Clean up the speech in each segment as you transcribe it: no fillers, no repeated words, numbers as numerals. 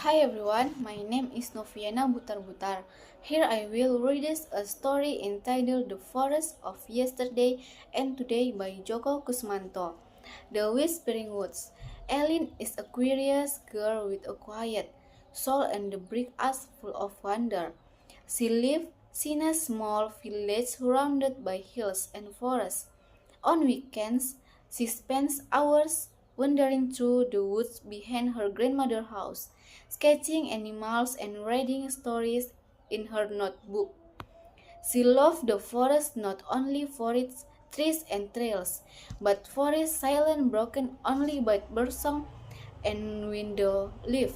Hi everyone, my name is Noviana Butar. Here I will read us a story entitled The Forest of Yesterday and Today by Joko Kusmanto. The Whispering Woods. Ellen is a curious girl with a quiet soul and the brick eyes full of wonder. She lives in a small village surrounded by hills and forests. On weekends, she spends hours wandering through the woods behind her grandmother's house, sketching animals and writing stories in her notebook. She loved the forest not only for its trees and trails, but for its silence broken only by birdsong and window leaf.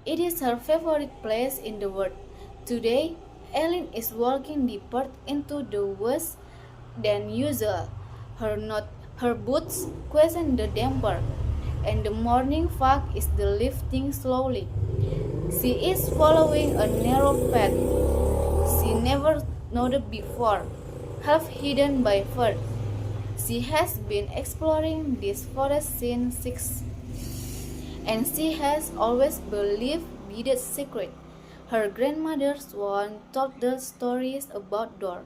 It is her favorite place in the world. Today, Ellen is walking deeper into the woods than usual. Her not her boots question the damper, and the morning fog is lifting slowly. She is following a narrow path she never noted before, half hidden by fur. She has been exploring this forest since 6, and she has always believed with secret. Her grandmother's one told the stories about door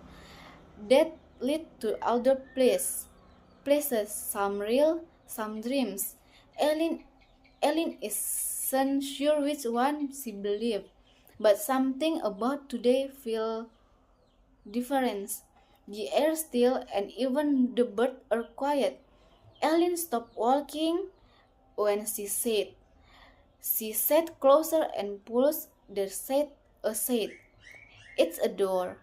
that lead to other places, some real, some dreams. Ellen, Ellen isn't sure which one she believed, but something about today feel different. The air still and even the birds are quiet. Ellen stopped walking when she sat closer and pulled the shade aside. It's a door.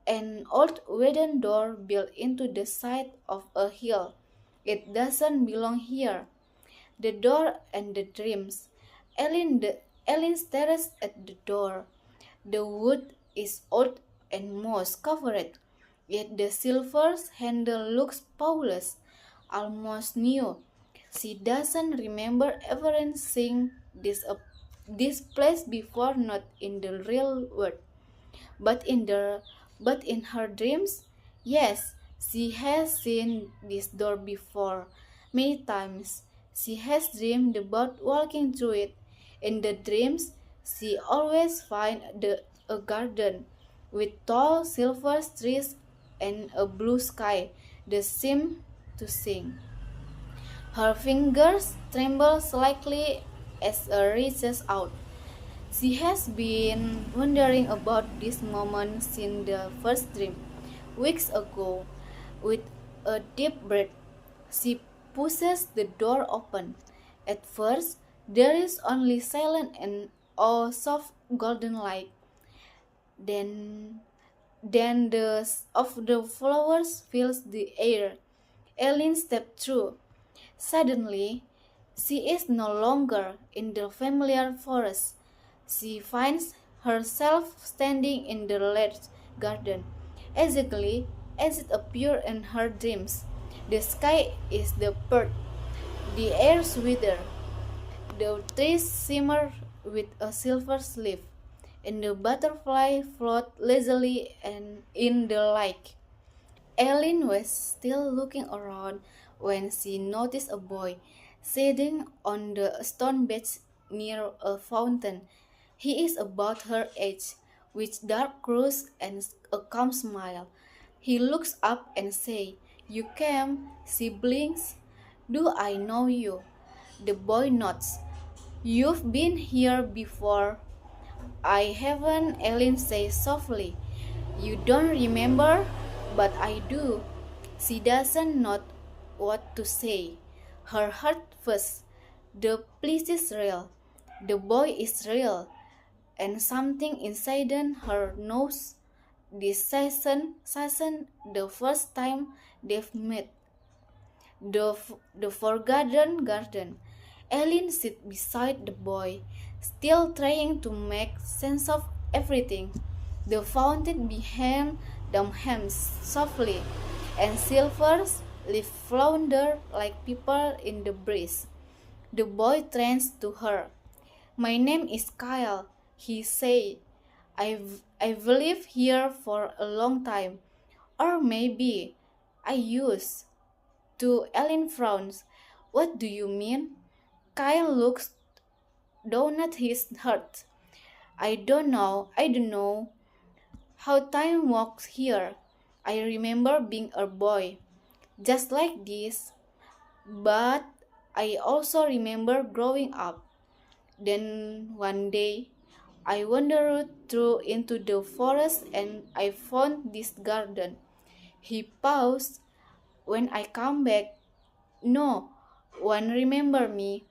An old wooden door built into the side of a hill. It doesn't belong here. The door and the dreams. Ellen stares at the door. The wood is old and moss covered, yet the silver handle looks polished, almost new. She doesn't remember ever seeing this place before, not in the real world. But in the but in her dreams, yes, she has seen this door before. Many times she has dreamed about walking through it. In the dreams, she always finds a garden with tall silver trees and a blue sky that seem to sing. Her fingers tremble slightly as she reaches out. She has been wondering about this moment since the first dream. Weeks ago, with a deep breath, she pushes the door open. At first, there is only silence and a soft golden light. Then, then the of the flowers fills the air. Ellen stepped through. Suddenly, she is no longer in the familiar forest. She finds herself standing in the large garden, exactly as it appeared in her dreams. The sky is the pearl, the air sweeter, the trees shimmer with a silver sleeve, and the butterfly float lazily and in the light. Ellen was still looking around when she noticed a boy sitting on the stone bench near a fountain. He is about her age, with dark curls and a calm smile. He looks up and says, "You came, siblings? Do I know you?" The boy nods. "You've been here before." "I haven't," Ellen says softly. "You don't remember, but I do." She doesn't know what to say. Her heart first. The place is real. The boy is real. And something inside her knows this season the first time they've met. The forgotten garden. Ellen sits beside the boy, still trying to make sense of everything. The fountain behind them hums softly, and silvers leaf flounder like people in the breeze. The boy turns to her. "My name is Kyle," he said. I've lived here for a long time. Or maybe I used to." Ellen frowns. "What do you mean?" Kyle looks down at his heart. I don't know how time walks here. I remember being a boy, just like this, but I also remember growing up. Then one day, I wandered through into the forest and I found this garden. He paused. When I come back, no one remember me.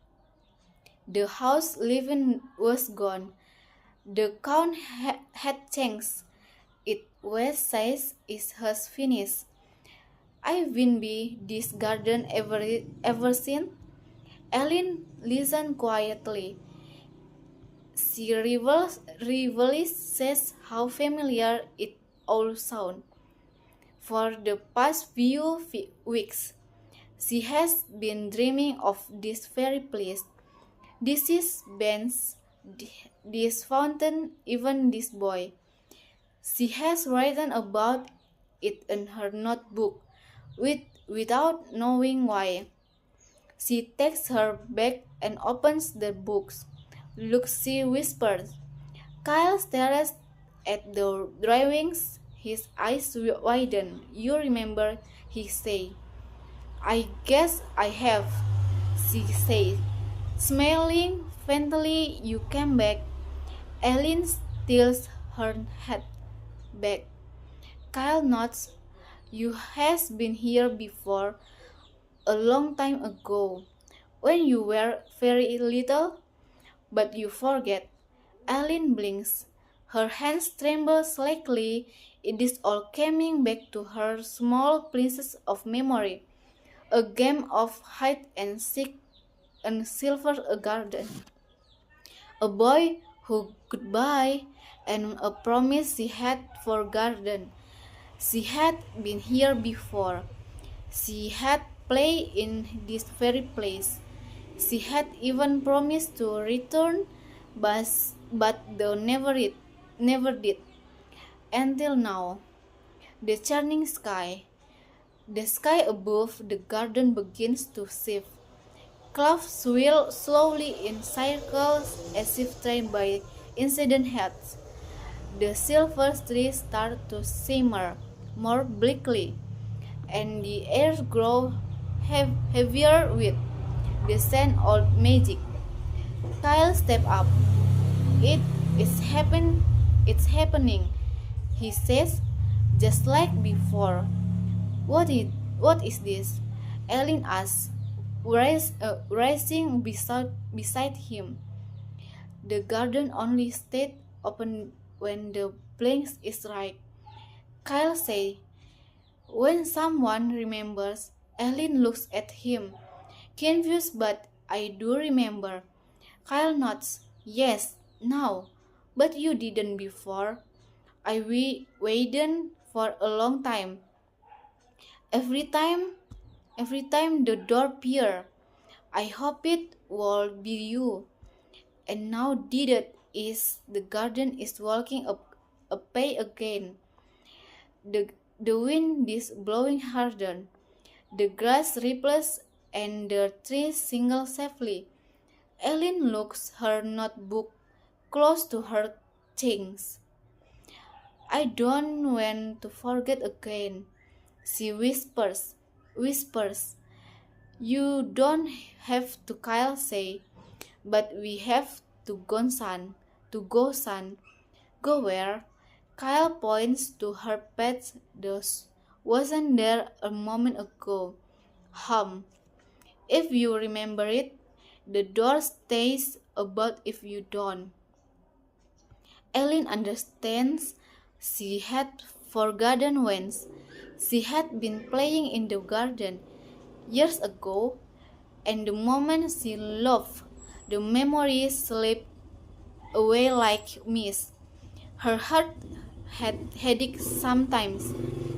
The house living was gone. The count had changed. It was says it has finished. I've been by this garden ever since. Ellen listened quietly. She reveals says how familiar it all sounds. For the past few weeks, she has been dreaming of this very place. This is Ben's, this fountain, even this boy. She has written about it in her notebook without knowing why. She takes her bag and opens the books. Look, she whispers. Kyle stares at the drawings, his eyes widen. You remember, he says. I guess I have, she says. Smiling faintly, you came back. Ellen tilts her head back. Kyle nods. You has been here before, a long time ago, when you were very little, but you forget. Ellen blinks. Her hands tremble slightly. It is all coming back to her small pieces of memory. A game of hide and seek and silver a garden. A boy who goodbye and a promise she had forgotten. She had been here before. She had played in this very place. She had even promised to return, but they never did. Until now, the churning sky, the sky above the garden begins to shift. Clouds swirl slowly in circles as if trained by incident heads. The silver trees start to shimmer more bleakly, and the air grows heavier with the scent of magic. Kyle steps up. It is it's happening, he says, just like before. What is this? Ellen asks, rising beside him. The garden only stayed open when the blank is right. Kyle says, when someone remembers. Ellen looks at him, confused, but I do remember. Kyle nods. Yes, now. But you didn't before. I waited for a long time. Every time, every time the door appeared, I hope it will be you. And now did it is the garden is walking up a pay again. The the wind is blowing harder. The grass ripples and the trees single safely. Ellen looks her notebook close to her things. I don't want to forget again. She whispers. You don't have to, Kyle say, but we have to go, son. To go, son. Go where? Kyle points to her pet. Those wasn't there a moment ago. If you remember it, the door stays about if you don't. Ellen understands. She had forgotten once. She had been playing in the garden years ago, and the moment she loved, the memory slipped away like mist. Her heart had headaches sometimes,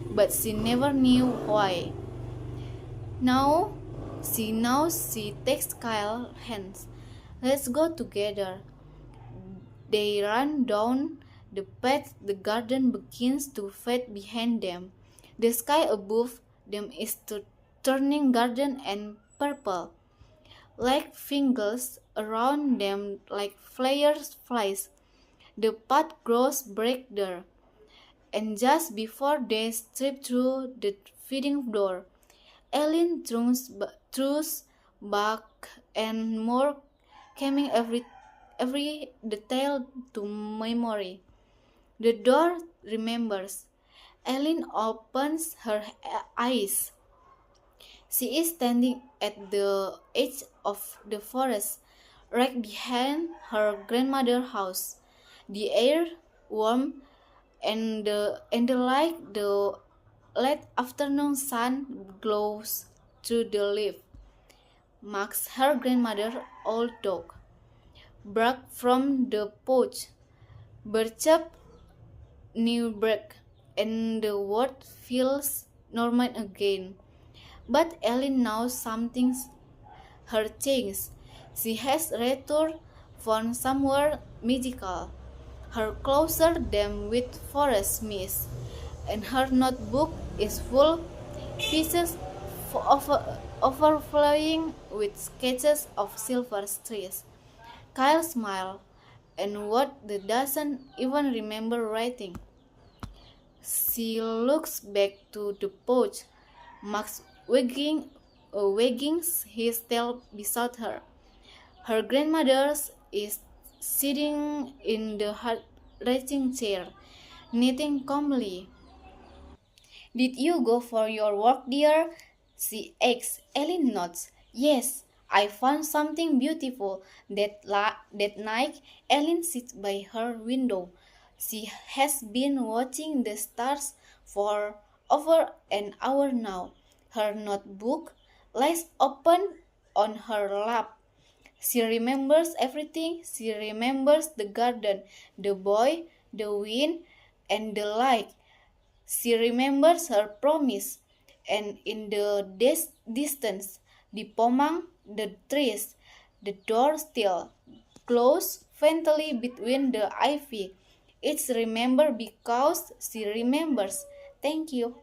but she never knew why. Now she takes Kyle's hands. Let's go together. They run down the path. The garden begins to fade behind them. The sky above them is turning golden and purple. like fingers around them like flies. The path grows break and just before they strip through the feeding door, Ellen throws back and more, coming every detail to memory. The door remembers. Ellen opens her eyes. She is standing at the edge of the forest, right behind her grandmother's house. The air warm and the light the late afternoon sun glows through the leaf. Max, her grandmother, old dog, barked from the porch. Berchap new break, and the world feels normal again. But Ellen knows something's her changed. She has returned from somewhere magical. Her closer them with forest mist, and her notebook is full pieces overflowing with sketches of silver trees. Kyle smiled, and what the doesn't even remember writing. She looks back to the porch, Max wagging his tail beside her. Her grandmother is sitting in the rocking chair, knitting calmly. Did you go for your work, dear? She asks. Ellen nods. Yes, I found something beautiful. That night, Ellen sits by her window. She has been watching the stars for over an hour now. Her notebook lies open on her lap. She remembers everything. She remembers the garden, the boy, the wind, and the light. She remembers her promise, and in the distance, the pomang, the trees, the door still closed faintly between the ivy. It's remember because she remembers. Thank you.